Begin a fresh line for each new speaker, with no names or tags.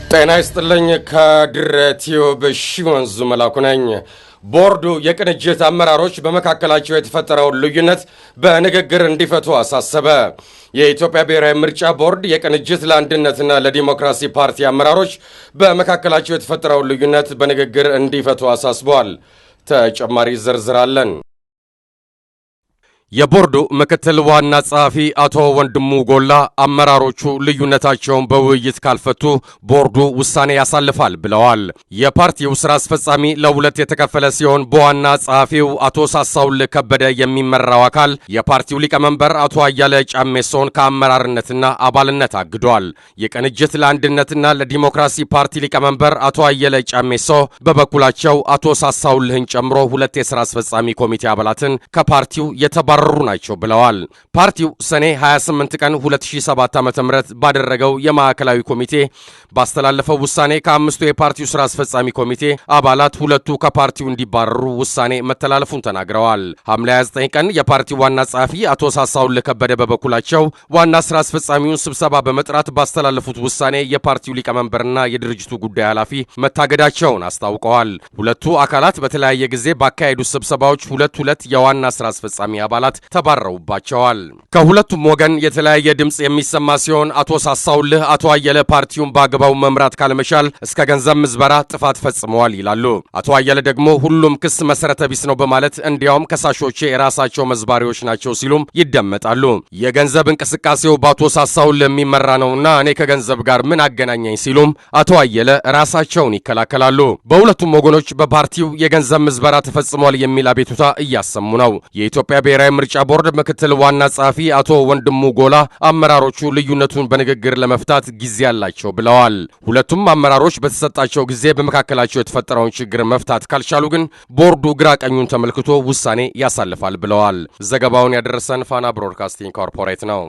ጤና ይስጥልኝ ከድሬቲዮ በሽወንዙ መላኩ ነኝ። ቦርዱ የቅንጅት አመራሮች በመካከላቸው የተፈጠረውን ልዩነት በንግግር እንዲፈቱ አሳሰበ። የኢትዮጵያ ብሔራዊ ምርጫ ቦርድ የቅንጅት ለአንድነትና ለዲሞክራሲ ፓርቲ አመራሮች በመካከላቸው የተፈጠረውን ልዩነት በንግግር እንዲፈቱ አሳስበዋል። ተጨማሪ ዝርዝር አለን። የቦርዱ ምክትል ዋና ጸሐፊ አቶ ወንድሙ ጎላ አመራሮቹ ልዩነታቸውን በውይይት ካልፈቱ ቦርዱ ውሳኔ ያሳልፋል ብለዋል። የፓርቲው ስራ አስፈጻሚ ለሁለት የተከፈለ ሲሆን በዋና ጸሐፊው አቶ ሳሳውል ከበደ የሚመራው አካል የፓርቲው ሊቀመንበር አቶ አያለ ጫሜሶን ከአመራርነትና አባልነት አግዷል። የቅንጅት ለአንድነትና ለዲሞክራሲ ፓርቲ ሊቀመንበር አቶ አያለ ጫሜሶ በበኩላቸው አቶ ሳሳውልህን ጨምሮ ሁለት የስራ አስፈጻሚ ኮሚቴ አባላትን ከፓርቲው የተባረሩ ናቸው ብለዋል። ፓርቲው ሰኔ 28 ቀን 2007 ዓ.ም ባደረገው የማዕከላዊ ኮሚቴ ባስተላለፈው ውሳኔ ከአምስቱ የፓርቲው ስራ አስፈጻሚ ኮሚቴ አባላት ሁለቱ ከፓርቲው እንዲባረሩ ውሳኔ መተላለፉን ተናግረዋል። ሐምሌ 29 ቀን የፓርቲው ዋና ጸሐፊ አቶ ሳሳውል ከበደ በበኩላቸው ዋና ስራ አስፈጻሚውን ስብሰባ በመጥራት ባስተላለፉት ውሳኔ የፓርቲው ሊቀመንበርና የድርጅቱ ጉዳይ ኃላፊ መታገዳቸውን አስታውቀዋል። ሁለቱ አካላት በተለያየ ጊዜ ባካሄዱት ስብሰባዎች ሁለት የዋና ስራ አስፈጻሚ አባላት ተባረውባቸዋል። ከሁለቱም ወገን የተለያየ ድምጽ የሚሰማ ሲሆን አቶ ሳሳውልህ አቶ አየለ ፓርቲውን በአግባቡ መምራት ካለመቻል እስከ ገንዘብ ምዝበራ ጥፋት ፈጽመዋል ይላሉ። አቶ አየለ ደግሞ ሁሉም ክስ መሰረተ ቢስ ነው በማለት እንዲያውም ከሳሾቼ የራሳቸው መዝባሪዎች ናቸው ሲሉም ይደመጣሉ። የገንዘብ እንቅስቃሴው በአቶ ሳሳውልህ የሚመራ ነውና እኔ ከገንዘብ ጋር ምን አገናኘኝ ሲሉም አቶ አየለ ራሳቸውን ይከላከላሉ። በሁለቱም ወገኖች በፓርቲው የገንዘብ ምዝበራ ተፈጽሟል የሚል አቤቱታ እያሰሙ ነው። የኢትዮጵያ ብሔራዊ ምርጫ ቦርድ ምክትል ዋና ጸሐፊ አቶ ወንድሙ ጎላ አመራሮቹ ልዩነቱን በንግግር ለመፍታት ጊዜ አላቸው ብለዋል። ሁለቱም አመራሮች በተሰጣቸው ጊዜ በመካከላቸው የተፈጠረውን ችግር መፍታት ካልቻሉ ግን ቦርዱ ግራ ቀኙን ተመልክቶ ውሳኔ ያሳልፋል ብለዋል። ዘገባውን ያደረሰን ፋና ብሮድካስቲንግ ኮርፖሬት ነው።